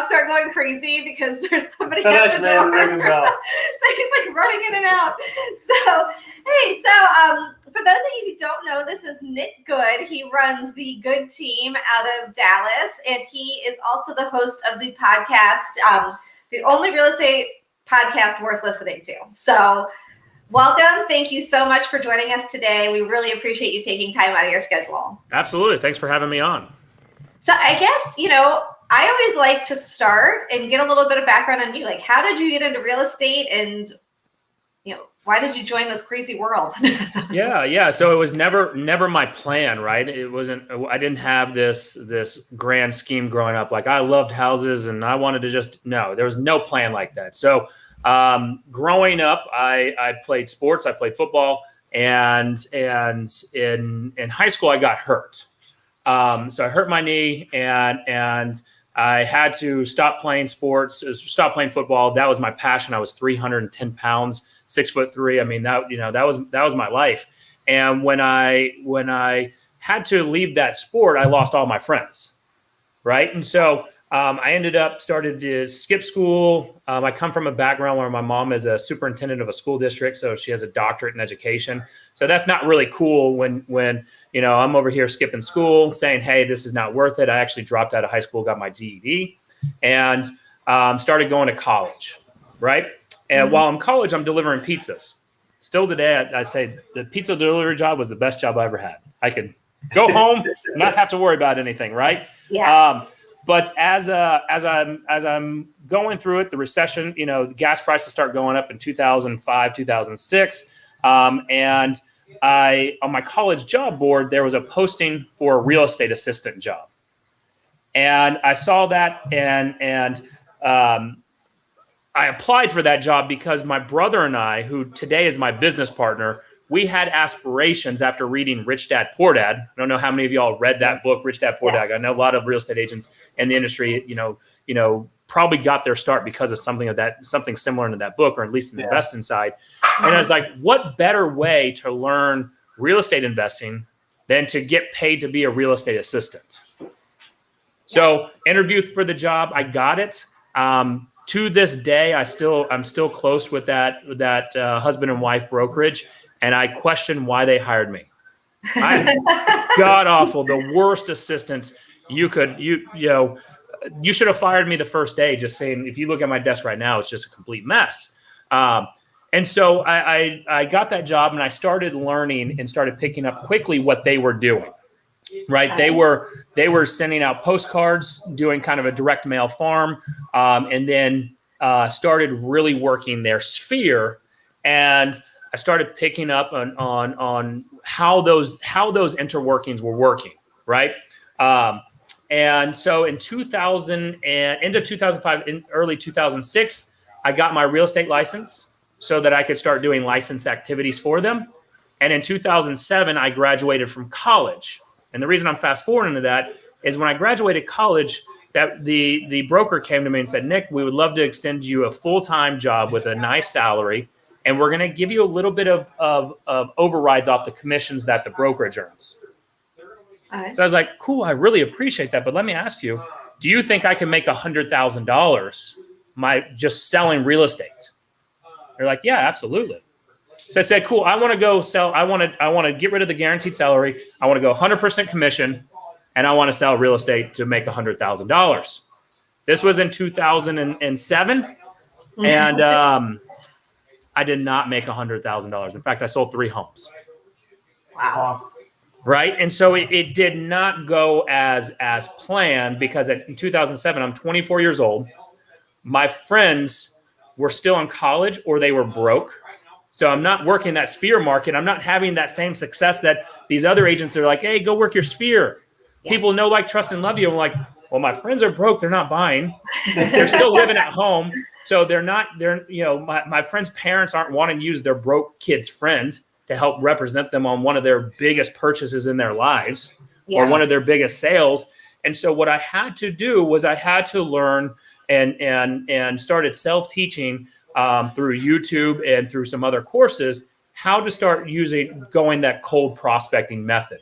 start going crazy because there's somebody FedEx at the door. man, So he's like running in and out. So, hey, for those of you who don't know, this is Nick Good. He runs the Good Team out of Dallas, and he is also the host of the podcast, the only real estate podcast worth listening to. So welcome. Thank you so much for joining us today. We really appreciate you taking time out of your schedule. Absolutely. Thanks for having me on. So I guess, I always like to start and get a little bit of background on you. Like, how did you get into real estate and, why did you join this crazy world? Yeah. So it was never my plan, right? It wasn't, I didn't have this grand scheme growing up. Like I loved houses and I wanted to there was no plan like that. So growing up, I played sports, I played football, and in high school I got hurt. So I hurt my knee and I had to stop playing sports, stop playing football. That was my passion. I was 310 pounds, 6'3". I mean, that was my life. And when I had to leave that sport, I lost all my friends. Right. And so I started to skip school. I come from a background where my mom is a superintendent of a school district. So she has a doctorate in education. So that's not really cool when I'm over here skipping school saying, hey, this is not worth it. I actually dropped out of high school, got my GED, and started going to college. Right. And while in college, I'm delivering pizzas. Still today, I say the pizza delivery job was the best job I ever had. I could go home, not have to worry about anything. Right. Yeah. But as I'm going through it, the recession, the gas prices start going up in 2005, 2006. And on my college job board, there was a posting for a real estate assistant job. And I saw that and I applied for that job because my brother and I, who today is my business partner, we had aspirations after reading Rich Dad, Poor Dad. I don't know how many of y'all read that book, Rich Dad, Poor Dad. I know a lot of real estate agents in the industry, probably got their start because of something similar to that book, or at least in the investing side. And I was like, what better way to learn real estate investing than to get paid to be a real estate assistant? So interviewed for the job, I got it. To this day, I'm still close with that husband and wife brokerage. And I question why they hired me. I'm god awful, the worst assistant you should have fired me the first day. Just saying, if you look at my desk right now, it's just a complete mess. And so I got that job and I started learning and started picking up quickly what they were doing. Right, they were sending out postcards, doing kind of a direct mail farm, and then started really working their sphere. And I started picking up on how those interworkings were working, right? And so in 2000 and into 2005, in early 2006, I got my real estate license so that I could start doing licensed activities for them. And in 2007, I graduated from college. And the reason I'm fast forwarding to that is when I graduated college, that the broker came to me and said, Nick, we would love to extend you a full-time job with a nice salary. And we're going to give you a little bit of overrides off the commissions that the brokerage earns. Right. So I was like, cool, I really appreciate that. But let me ask you, do you think I can make $100,000 just selling real estate? They're like, yeah, absolutely. So I said, cool, I want to go sell. I want to get rid of the guaranteed salary. I want to go 100% commission, and I want to sell real estate to make $100,000. This was in 2007. And I did not make $100,000. In fact, I sold 3 homes. Wow. Right. And so it did not go as planned because in 2007, I'm 24 years old. My friends were still in college or they were broke. So I'm not working that sphere market. I'm not having that same success that these other agents are like, hey, go work your sphere. Yeah. People know, like, trust, and love you. I'm like, well, my friends are broke. They're not buying. They're still living at home. So my friends' parents aren't wanting to use their broke kid's friend to help represent them on one of their biggest purchases in their lives or one of their biggest sales. And so what I had to do was I had to learn and started self-teaching through YouTube and through some other courses, how to start going that cold prospecting method.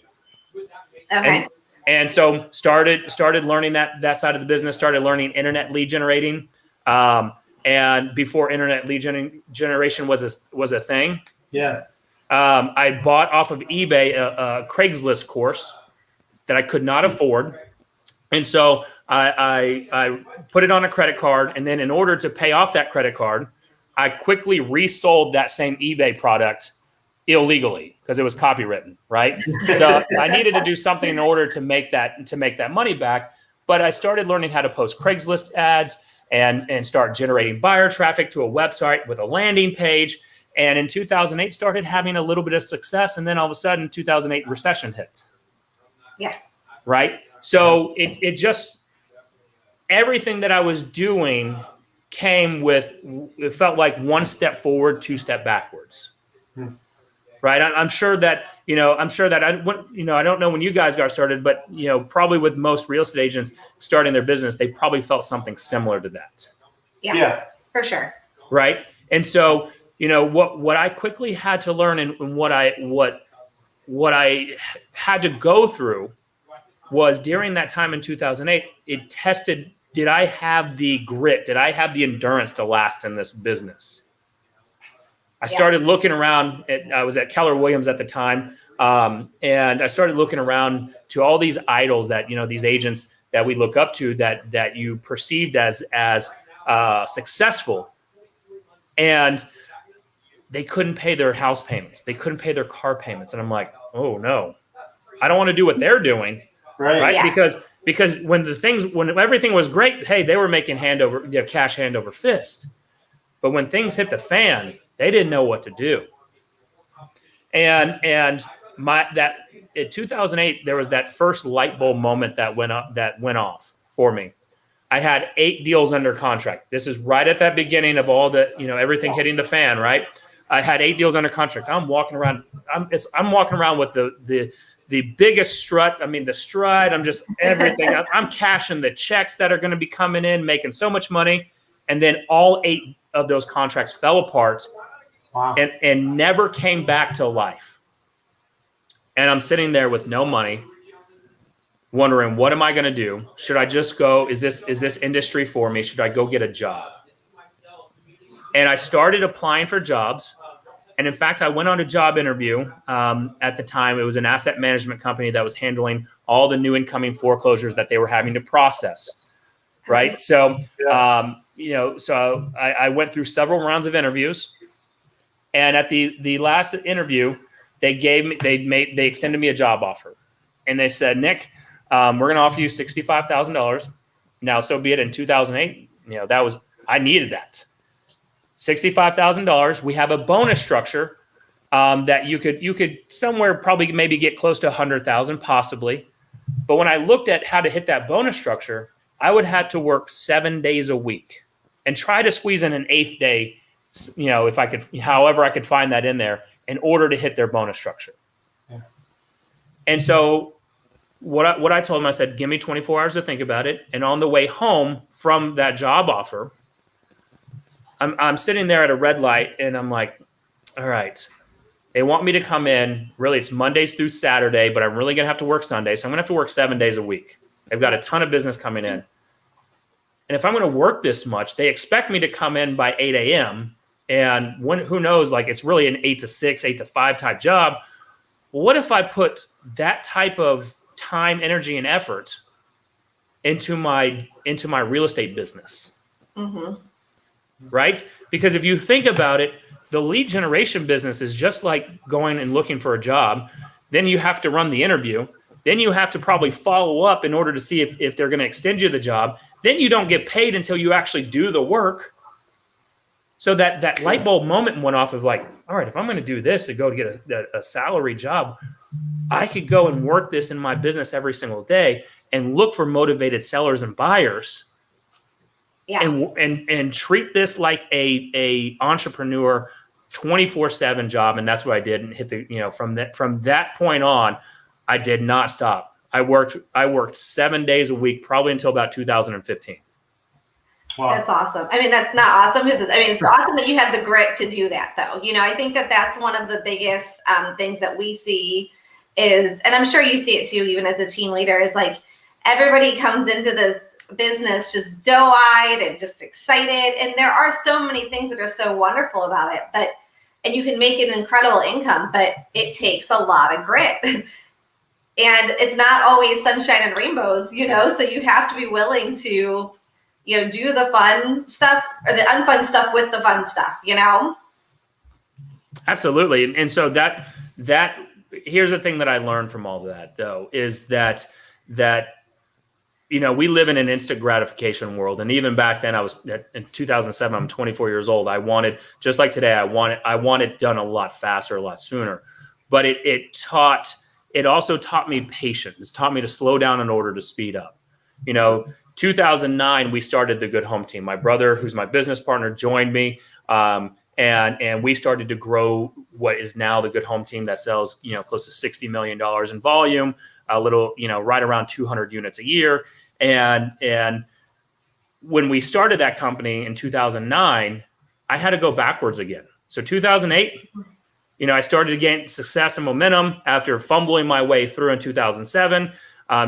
Okay. And so started learning that side of the business, started learning internet lead generating. And before internet lead generation was a thing. Yeah. I bought off of eBay a Craigslist course that I could not afford. And so I put it on a credit card. And then in order to pay off that credit card, I quickly resold that same eBay product illegally because it was copywritten, right? So I needed to do something in order to make that money back. But I started learning how to post Craigslist ads and start generating buyer traffic to a website with a landing page. And in 2008, started having a little bit of success. And then all of a sudden, 2008 recession hit. Yeah. Right. So it just, everything that I was doing came with, it felt like one step forward, two step backwards. Right. I'm sure that, I don't know when you guys got started, but, probably with most real estate agents starting their business, they probably felt something similar to that. Yeah. For sure. Right. And so, what I quickly had to learn and what I had to go through was during that time in 2008, it tested, did I have the grit? Did I have the endurance to last in this business? I started looking around. I was at Keller Williams at the time, and I started looking around to all these idols that these agents that we look up to that you perceived as successful, and they couldn't pay their house payments, they couldn't pay their car payments, and I'm like, oh no, I don't want to do what they're doing, right? Yeah. Because when everything was great, hey, they were making cash hand over fist, but when things hit the fan, they didn't know what to do. And in 2008, there was that first light bulb moment that went off for me. I had 8 deals under contract. This is right at that beginning of all the, everything hitting the fan, right? I had 8 deals under contract. I'm walking around with the biggest strut. I mean, the stride, I'm just everything. I'm cashing the checks that are going to be coming in, making so much money. And then all 8 of those contracts fell apart. Wow. And never came back to life. And I'm sitting there with no money, wondering, what am I going to do? Should I just go? Is this industry for me? Should I go get a job? And I started applying for jobs. And in fact, I went on a job interview at the time. It was an asset management company that was handling all the new incoming foreclosures that they were having to process. Right. So, so I went through several rounds of interviews. And at the last interview, they extended me a job offer, and they said, Nick, we're going to offer you $65,000. Now, so be it. In 2008, I needed that $65,000. We have a bonus structure that you could somewhere probably maybe get close to 100,000 possibly. But when I looked at how to hit that bonus structure, I would have to work 7 days a week and try to squeeze in an 8th day. If I could, however I could find that in there in order to hit their bonus structure. Yeah. And so what I told them, I said, give me 24 hours to think about it. And on the way home from that job offer, I'm sitting there at a red light and I'm like, all right, they want me to come in. Really, it's Mondays through Saturday, but I'm really going to have to work Sunday. So I'm going to have to work 7 days a week. They've got a ton of business coming in. And if I'm going to work this much, they expect me to come in by 8 a.m. And who knows, like it's really an 8 to 6, 8 to 5 type job. Well, what if I put that type of time, energy, and effort into my real estate business? Mm-hmm. Right? Because if you think about it, the lead generation business is just like going and looking for a job. Then you have to run the interview. Then you have to probably follow up in order to see if they're going to extend you the job. Then you don't get paid until you actually do the work. So that light bulb moment went off of like, all right, if I'm going to do this to go to get a salary job, I could go and work this in my business every single day and look for motivated sellers and buyers. Yeah. And treat this like a entrepreneur 24/7 job. And that's what I did. And hit from that point on, I did not stop. I worked 7 days a week, probably until about 2015. Wow. That's awesome. I mean, that's not awesome, is it? I mean, it's awesome that you have the grit to do that, though. I think that that's one of the biggest things that we see is, and I'm sure you see it too, even as a team leader, is like everybody comes into this business just doe-eyed and just excited. And there are so many things that are so wonderful about it, and you can make an incredible income, but it takes a lot of grit. And it's not always sunshine and rainbows, so you have to be willing to, do the fun stuff or the unfun stuff with the fun stuff, Absolutely. And so that here's the thing that I learned from all of that, though, is that we live in an instant gratification world. And even back then, in 2007, I'm 24 years old. I wanted, just like today, I want it done a lot faster, a lot sooner. But it also taught me patience. It's taught me to slow down in order to speed up. 2009, we started the Good Home team. My brother, who's my business partner, joined me. And we started to grow what is now the Good Home team that sells, close to $60 million in volume, a little, right around 200 units a year. And when we started that company in 2009, I had to go backwards again. So 2008, I started to gain success and momentum after fumbling my way through in 2007.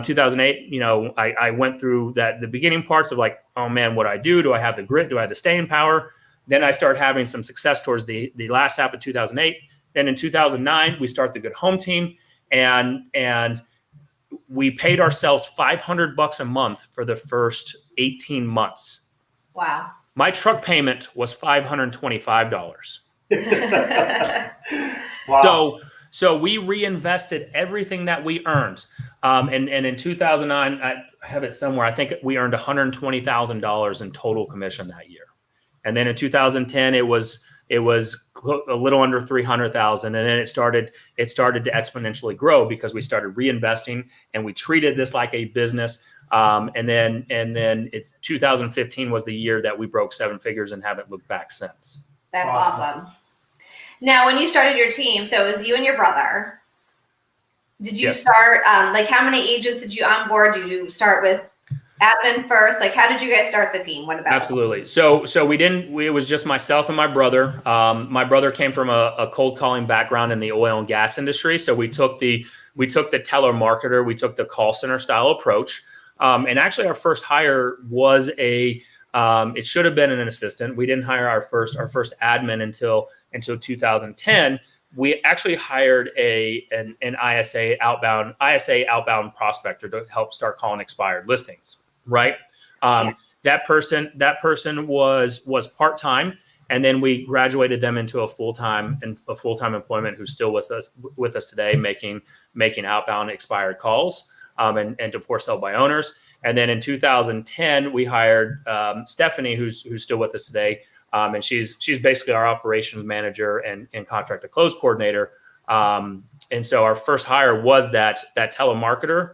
2008, I went through the beginning parts of like, oh man, what do I do? Do I have the grit? Do I have the staying power? Then I started having some success towards the last half of 2008. Then in 2009, we start the Good Home team, and we paid ourselves $500 a month for the first 18 months. Wow. My truck payment was $525. Wow. So we reinvested everything that we earned. And in 2009, I have it somewhere, I think we earned $120,000 in total commission that year. And then in 2010, it was a little under 300,000, and then it started to exponentially grow because we started reinvesting and we treated this like a business. And then 2015 was the year that we broke seven figures and haven't looked back since. That's awesome. Now, when you started your team, so it was you and your brother. Did you start? How many agents did you onboard? Did you start with admin first? Like, how did you guys start the team? What about Absolutely. So we didn't. It was just myself and my brother. My brother came from a cold calling background in the oil and gas industry. So we took the telemarketer, we took the call center style approach. And actually, our first hire was it should have been an assistant. We didn't hire our first admin until 2010. We actually hired an ISA outbound prospector to help start calling expired listings. Right. That person was part-time, and then we graduated them into a full-time employment who's still with us today, making outbound expired calls and to for sale by owners. And then in 2010, we hired Stephanie, who's still with us today. And she's basically our operations manager and contract to close coordinator. And so our first hire was that telemarketer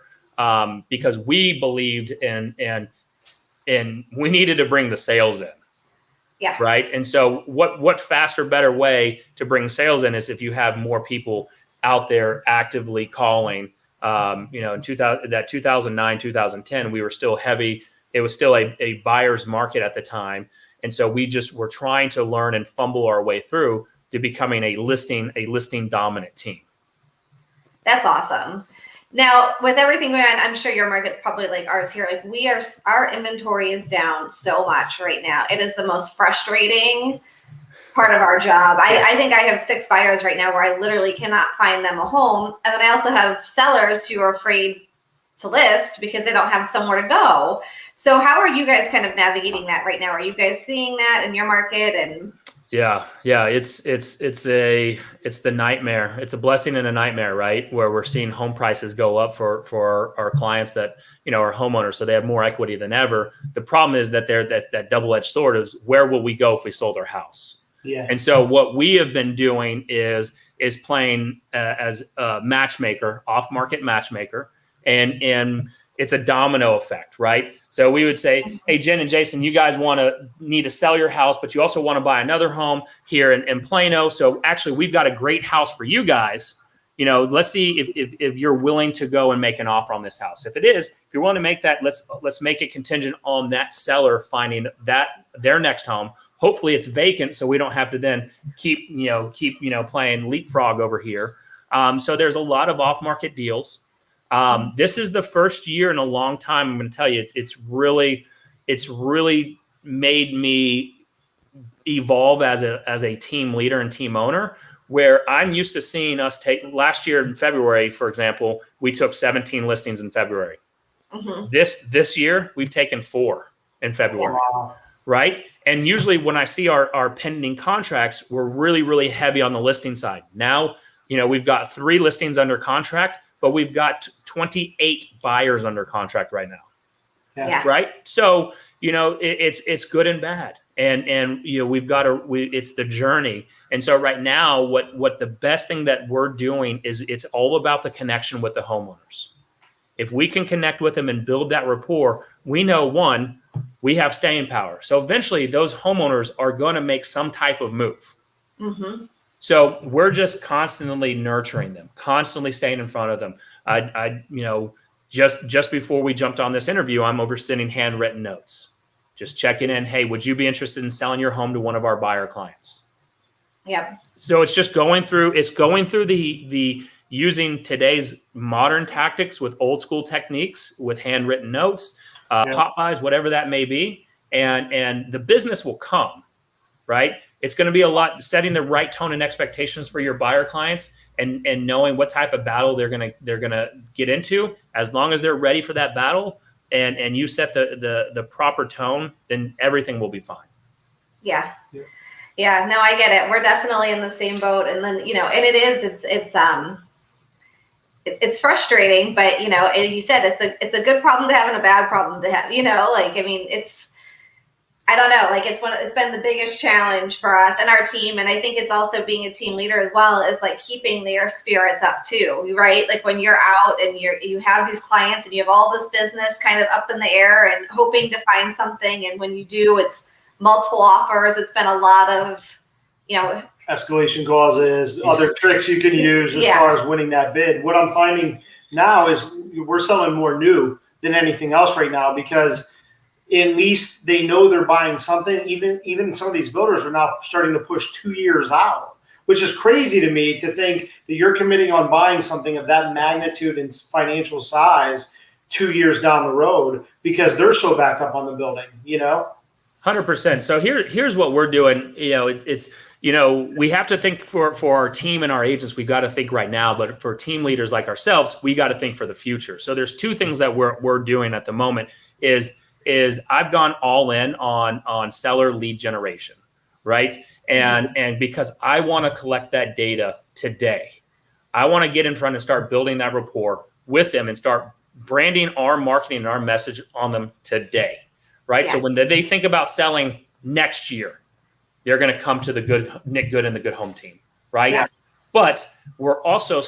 because we believed in we needed to bring the sales in. Yeah. Right. And so what faster, better way to bring sales in is if you have more people out there actively calling. In 2009, 2010, we were still heavy. It was still a buyer's market at the time. And so we just were trying to learn and fumble our way through to becoming a listing dominant team. That's awesome. Now, with everything going on, I'm sure your market's probably like ours here. Like our inventory is down so much right now. It is the most frustrating part of our job. I think I have 6 buyers right now where I literally cannot find them a home. And then I also have sellers who are afraid to list because they don't have somewhere to go. So how are you guys kind of navigating that right now? Are you guys seeing that in your market? And Yeah. It's the nightmare. It's a blessing and a nightmare, right? Where we're seeing home prices go up for our clients that, are homeowners. So they have more equity than ever. The problem is that that's that double-edged sword is where will we go if we sold our house? Yeah. And so what we have been doing is playing as a matchmaker, off-market matchmaker, and it's a domino effect, right? So we would say, hey, Jen and Jason, you guys need to sell your house, but you also want to buy another home here in Plano. So actually, we've got a great house for you guys. Let's see if you're willing to go and make an offer on this house. If it is, if you're willing to make that, let's make it contingent on that seller finding their next home. Hopefully it's vacant, so we don't have to then keep playing leapfrog over here. So there's a lot of off-market deals. This is the first year in a long time. I'm going to tell you, it's really made me evolve as a team leader and team owner, where I'm used to seeing us take. Last year in February, for example, we took 17 listings in February. This year we've taken 4 in February. Wow. Right. And usually when I see our pending contracts, we're really heavy on the listing side. Now, we've got 3 listings under contract, but we've got 28 buyers under contract right now. Yeah. Right. So, it's good and bad. And it's the journey. And so right now, what the best thing that we're doing is it's all about the connection with the homeowners. If we can connect with them and build that rapport, we know, one, we have staying power. So eventually those homeowners are going to make some type of move. So we're just constantly nurturing them, constantly staying in front of them. Just before we jumped on this interview, I'm sending handwritten notes, just checking in. Hey, would you be interested in selling your home to one of our buyer clients? Yep. So it's just going through the using today's modern tactics with old school techniques, with handwritten notes, pop buys, whatever that may be. And the business will come, right? It's going to be a lot setting the right tone and expectations for your buyer clients and knowing what type of battle they're going to get into. As long as they're ready for that battle and you set the proper tone, then everything will be fine. Yeah. Yeah, no, I get it. We're definitely in the same boat. And then, and it's frustrating, but you said it's a good problem to have and a bad problem to have, I don't know, it's been the biggest challenge for us and our team. And I think it's also being a team leader as well, is keeping their spirits up too, right? Like when you're out and you have these clients and you have all this business kind of up in the air and hoping to find something. And when you do, it's multiple offers. It's been a lot of, escalation clauses, other tricks you can use as far as winning that bid. What I'm finding now is we're selling more new than anything else right now, because at least they know they're buying something. Even some of these builders are now starting to push 2 years out, which is crazy to me to think that you're committing on buying something of that magnitude and financial size 2 years down the road because they're so backed up on the building, 100%. So here's what we're doing. We have to think for our team and our agents, we've got to think right now, but for team leaders like ourselves, we got to think for the future. So there's 2 things that we're doing at the moment is I've gone all in on seller lead generation, right? And because I want to collect that data today, I want to get in front and start building that rapport with them and start branding our marketing and our message on them today, right? Yeah. So when they think about selling next year, they're going to come to the Nick Good and the Good Home team, right? Yeah. But we're also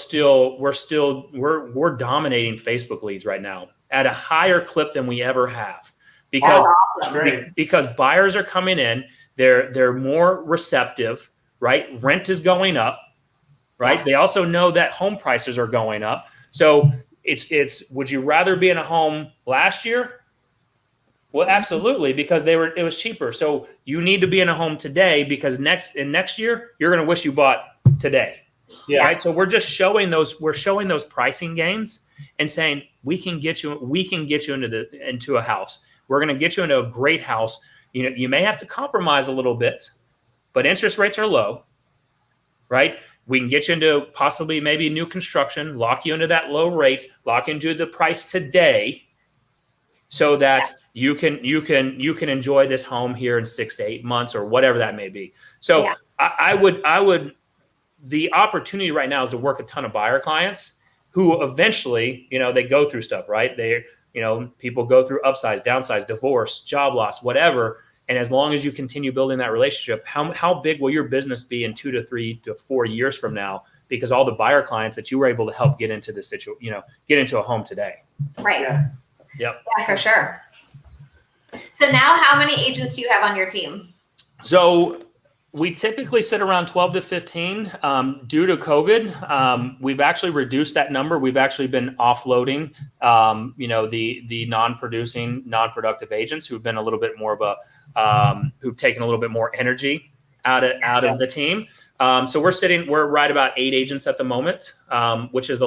we're dominating Facebook leads right now at a higher clip than we ever have, because buyers are coming in, they're more receptive, right? Rent is going up, right? Yeah. They also know that home prices are going up. So it's would you rather be in a home last year? Well, absolutely, because it was cheaper. So you need to be in a home today, because next year you're going to wish you bought today. Yeah. Right. So we're just showing those pricing gains and saying we can get you into a house. We're going to get you into a great house. You may have to compromise a little bit, but interest rates are low, right? We can get you into possibly maybe new construction, lock you into that low rate, lock into the price today, so that you can enjoy this home here in 6 to 8 months or whatever that may be. So I would the opportunity right now is to work a ton of buyer clients who eventually, they go through stuff, right? People go through upsize, downsize, divorce, job loss, whatever. And as long as you continue building that relationship, how big will your business be in 2 to 3 to 4 years from now? Because all the buyer clients that you were able to help get into this get into a home today. Right. Yeah. Yep. Yeah, for sure. So now how many agents do you have on your team? So we typically sit around 12 to 15. Due to COVID, we've actually reduced that number. We've actually been offloading, the non-producing, non-productive agents who've been a little bit more of who've taken a little bit more energy out of the team. So we're right about 8 agents at the moment, which is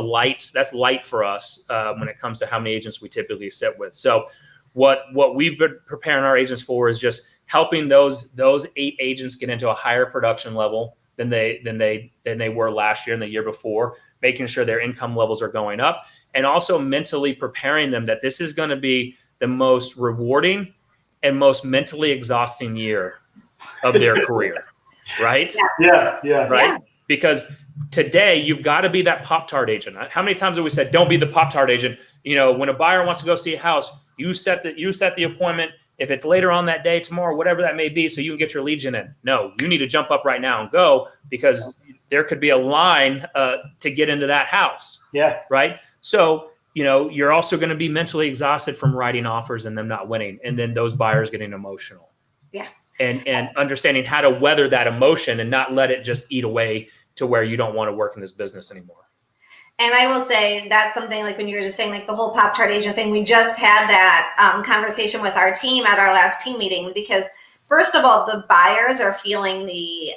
that's light for us when it comes to how many agents we typically sit with. So what we've been preparing our agents for is just helping those 8 agents get into a higher production level than they were last year and the year before, making sure their income levels are going up, and also mentally preparing them that this is going to be the most rewarding and most mentally exhausting year of their career. Right? Yeah. Right? Yeah. Because today you've got to be that Pop-Tart agent. How many times have we said, don't be the Pop-Tart agent? When a buyer wants to go see a house, you set the appointment. If it's later on that day, tomorrow, whatever that may be, so you can get your lead gen in. No, you need to jump up right now and go, because there could be a line to get into that house. Yeah. Right? So, you're also going to be mentally exhausted from writing offers and them not winning, and then those buyers getting emotional. Yeah. And understanding how to weather that emotion and not let it just eat away to where you don't want to work in this business anymore. And I will say that's something, like when you were just saying, like the whole Pop-Tart agent thing, we just had that conversation with our team at our last team meeting, because first of all, the buyers are feeling the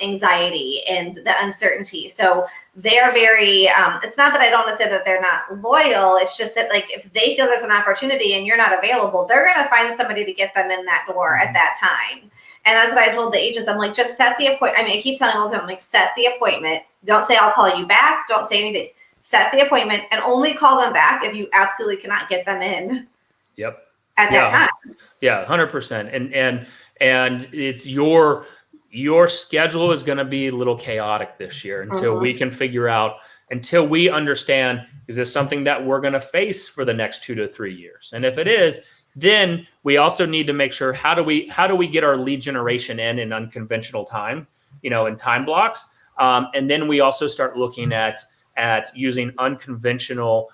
anxiety and the uncertainty. So they're very, it's not that I don't want to say that they're not loyal. It's just that, like, if they feel there's an opportunity and you're not available, they're going to find somebody to get them in that door at that time. And that's what I told the agents. I'm like, just set the appointment. I keep telling all the time, I'm like, set the appointment. Don't say I'll call you back. Don't say anything. Set the appointment and only call them back if you absolutely cannot get them in. Yep. At that time. Yeah, 100%. And it's your schedule is going to be a little chaotic this year until we can figure out, until we understand, is this something that we're going to face for the next 2 to 3 years? And if it is, then we also need to make sure, how do we get our lead generation in unconventional time, in time blocks. And then we also start looking at using unconventional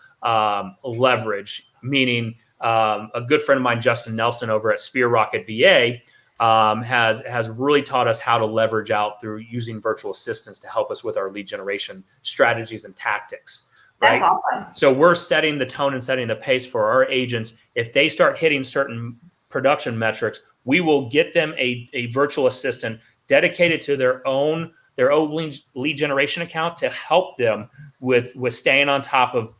leverage, meaning a good friend of mine, Justin Nelson over at Spear Rocket VA, has really taught us how to leverage out through using virtual assistants to help us with our lead generation strategies and tactics. Right? That's awesome. So we're setting the tone and setting the pace for our agents. If they start hitting certain production metrics, we will get them a virtual assistant dedicated to their own lead generation account to help them with staying on top of,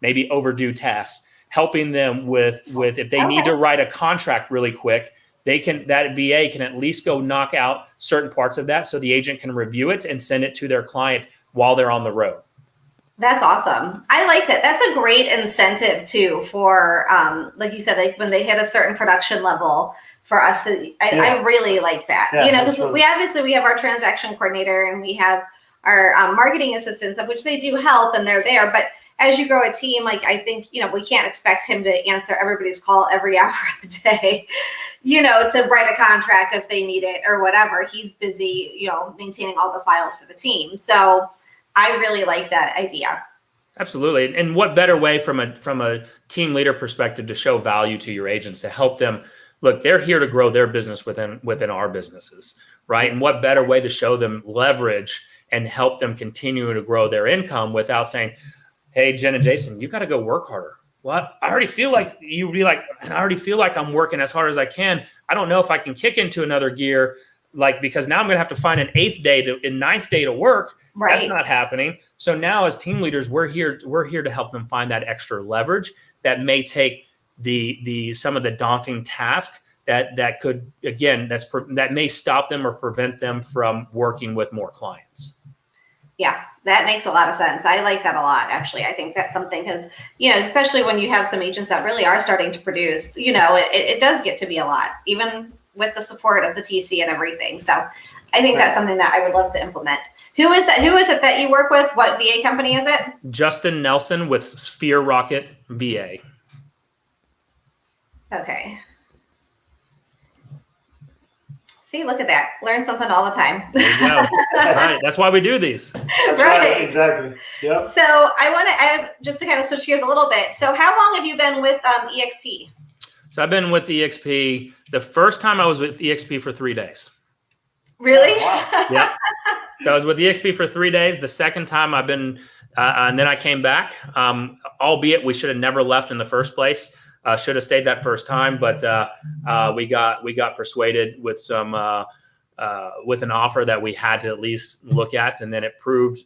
maybe overdue tasks, helping them with if they need to write a contract really quick, that VA can at least go knock out certain parts of that so the agent can review it and send it to their client while they're on the road. That's awesome. I like that. That's a great incentive too for, like you said, like when they hit a certain production level for us to, I really like that, because we have our transaction coordinator and we have our marketing assistants, of which they do help and they're there. But as you grow a team, like, I think, we can't expect him to answer everybody's call every hour of the day, to write a contract if they need it or whatever. He's busy, maintaining all the files for the team. So I really like that idea. Absolutely. And what better way from a team leader perspective to show value to your agents, to help them, look, they're here to grow their business within our businesses, right? And what better way to show them leverage and help them continue to grow their income without saying, hey, Jen and Jason, you got to go work harder. Well, I already feel like I'm working as hard as I can. I don't know if I can kick into another gear, because now I'm going to have to find an 9th day to work. Right. That's not happening. So now as team leaders, we're here to help them find that extra leverage that may take some of the daunting task that could, again, that may stop them or prevent them from working with more clients. Yeah, that makes a lot of sense. I like that a lot, actually. I think that's something, because, especially when you have some agents that really are starting to produce, it does get to be a lot, even with the support of the TC and everything. So I think that's something that I would love to implement. Who is that? Who is it that you work with? What VA company is it? Justin Nelson with Spear Rocket VA. Okay. See, look at that. Learn something all the time. There you go. Right. That's why we do these. That's right. Exactly. Yep. So I have just to kind of switch gears a little bit. So how long have you been with EXP? So I've been with EXP. The first time I was with EXP for 3 days. Really? Wow. Yeah. So I was with EXP for 3 days. The second time I've been, and then I came back, albeit we should have never left in the first place. Should have stayed that first time, but we got persuaded with some with an offer that we had to at least look at, and then it proved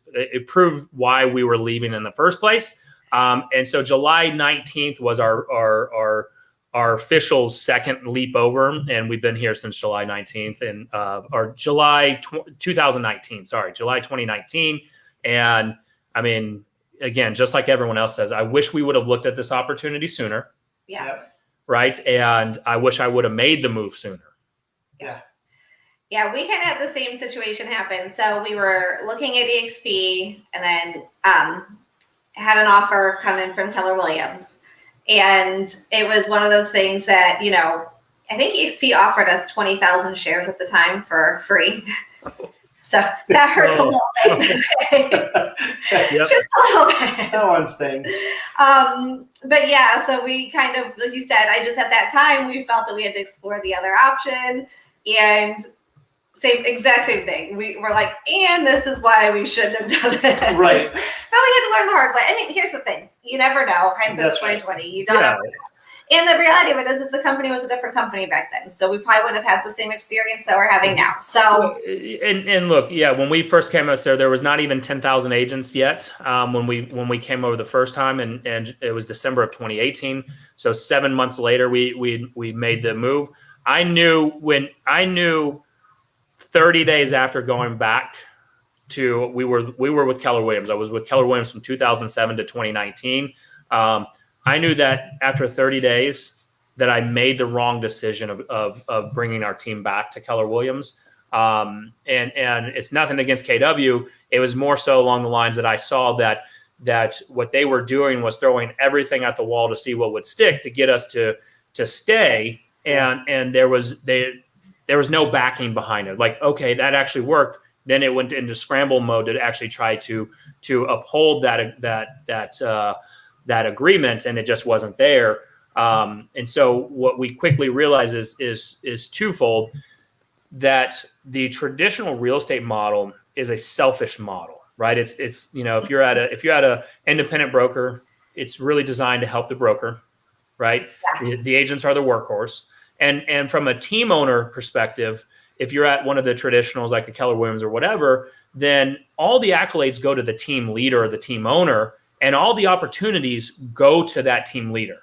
why we were leaving in the first place. And so July 19th was our official second leap over, and we've been here since July 19th, and or July 2019. Sorry, July 2019. And I mean, again, just like everyone else says, I wish we would have looked at this opportunity sooner. Yes. Right, and I wish I would have made the move sooner. Yeah. Yeah, we kind of had the same situation happen. So we were looking at EXP, and then had an offer come in from Keller Williams. And it was one of those things that, you know, I think EXP offered us 20,000 shares at the time for free. So that hurts a little bit. Yep. Just a little bit. That one stings. But yeah, so we kind of, like you said, at that time, we felt that we had to explore the other option, and exact same thing. We were like, and this is why we shouldn't have done this. Right. But we had to learn the hard way. I mean, here's the thing. You never know. Hindsight's 2020. You don't ever know. And the reality of it is that the company was a different company back then. So we probably wouldn't have had the same experience that we're having now. So and look, yeah, when we first came out there was not even 10,000 agents yet. When we came over the first time, and it was December of 2018. So 7 months later, we made the move. I knew 30 days after going back to, we were with Keller Williams. I was with Keller Williams from 2007 to 2019. I knew that after 30 days that I made the wrong decision of bringing our team back to Keller Williams. And it's nothing against KW. It was more so along the lines that I saw that what they were doing was throwing everything at the wall to see what would stick to get us to stay. And there was no backing behind it. Like, okay, that actually worked. Then it went into scramble mode to actually try to uphold that agreement, and it just wasn't there. And so what we quickly realize is twofold: that the traditional real estate model is a selfish model, right? It's you know, if you're at a independent broker, it's really designed to help the broker, right? Yeah. The agents are the workhorse. And from a team owner perspective, if you're at one of the traditionals like a Keller Williams or whatever, then all the accolades go to the team leader or the team owner, and all the opportunities go to that team leader,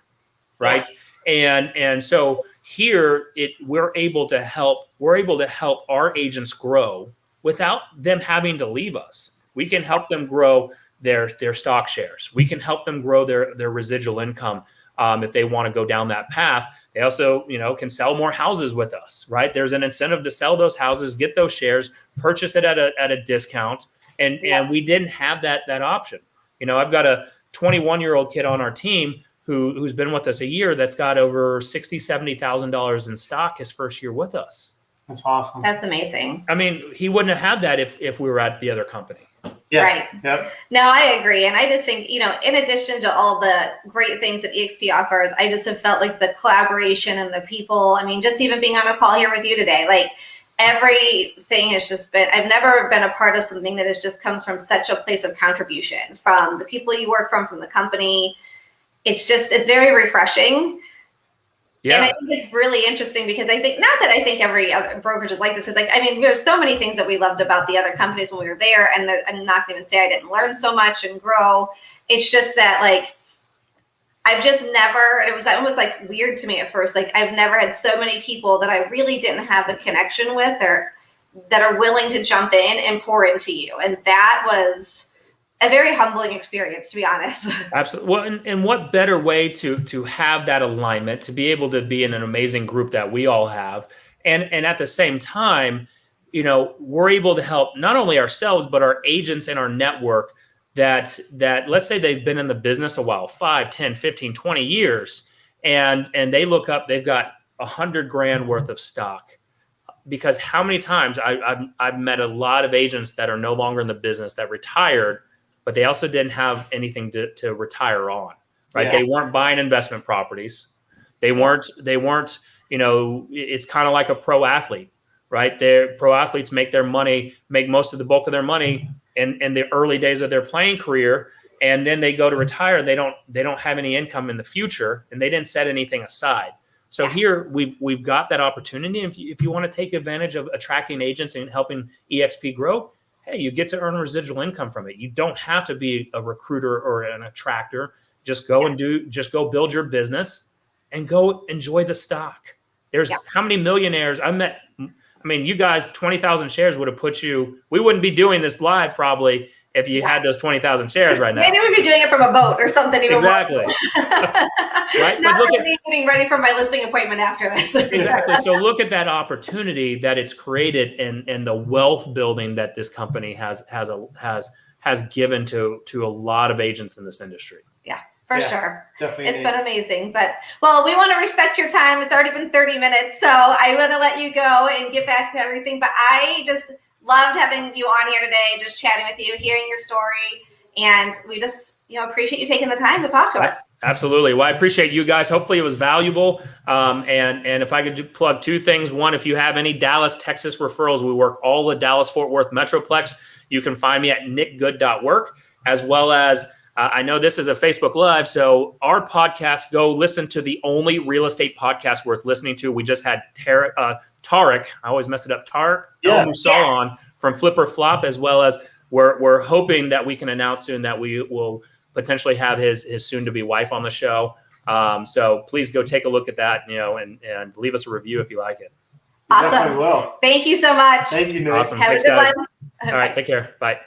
right? Yeah. And so here we're able to help our agents grow without them having to leave us. We can help them grow their stock shares. We can help them grow their residual income if they want to go down that path. They also, you know, can sell more houses with us, right? There's an incentive to sell those houses, get those shares, purchase it at a discount, and we didn't have that option. You know, I've got a 21-year-old kid on our team who's been with us a year that's got over $60,000-$70,000 in stock his first year with us. That's awesome. That's amazing. I mean, he wouldn't have had that if we were at the other company. Yeah. Right. Yep. No, I agree. And I just think, you know, in addition to all the great things that EXP offers, I just have felt like the collaboration and the people, I mean, just even being on a call here with you today, like everything has just been, I've never been a part of something that has just comes from such a place of contribution from the people you work from the company. It's very refreshing. Yeah. And I think it's really interesting because I think, not that I think every other brokerage is like this, because there's so many things that we loved about the other companies when we were there, and I'm not going to say I didn't learn so much and grow. It's just that, like, I've just never, and it was almost like weird to me at first, like I've never had so many people that I really didn't have a connection with or that are willing to jump in and pour into you. And that was a very humbling experience, to be honest. Absolutely. Well, and what better way to have that alignment, to be able to be in an amazing group that we all have. And at the same time, you know, we're able to help not only ourselves, but our agents and our network that let's say they've been in the business a while, 5, 10, 15, 20 years. And they look up, they've got $100,000 worth of stock. Because how many times I've met a lot of agents that are no longer in the business that retired, but they also didn't have anything to retire on, right? Yeah. They weren't buying investment properties. They weren't, you know, it's kind of like a pro athlete, right? Pro athletes make most of the bulk of their money in the early days of their playing career. And then they go to retire. They don't have any income in the future, and they didn't set anything aside. So here we've got that opportunity. And if you want to take advantage of attracting agents and helping EXP grow, hey, you get to earn residual income from it. You don't have to be a recruiter or an attractor. Just go go build your business and go enjoy the stock. There's how many millionaires I met. I mean, you guys, 20,000 shares would have put you, we wouldn't be doing this live probably if you had those 20,000 shares right now. Maybe we'd be doing it from a boat or something. Even exactly. Right? Not really getting ready for my listing appointment after this. Exactly. So look at that opportunity that it's created and the wealth building that this company has given to a lot of agents in this industry. Yeah. For sure. Definitely. It's been amazing. But, well, we want to respect your time. It's already been 30 minutes. So I want to let you go and get back to everything. But I just loved having you on here today, just chatting with you, hearing your story. And we just, appreciate you taking the time to talk to us. Absolutely. Well, I appreciate you guys. Hopefully it was valuable. And if I could plug two things. One, if you have any Dallas, Texas referrals, we work all the Dallas-Fort Worth Metroplex. You can find me at nickgood.work, as well as I know this is a Facebook Live, so our podcast, go listen to the only real estate podcast worth listening to. We just had Tarek, I always mess it up, Tarek on from Flipper Flop, as well as we're hoping that we can announce soon that we will potentially have his soon-to-be wife on the show. So please go take a look at that, and leave us a review if you like it. Awesome. Definitely will. Thank you so much. Thank you, Nick. Awesome. Have Thanks, a good guys. one. All right, take care. Bye.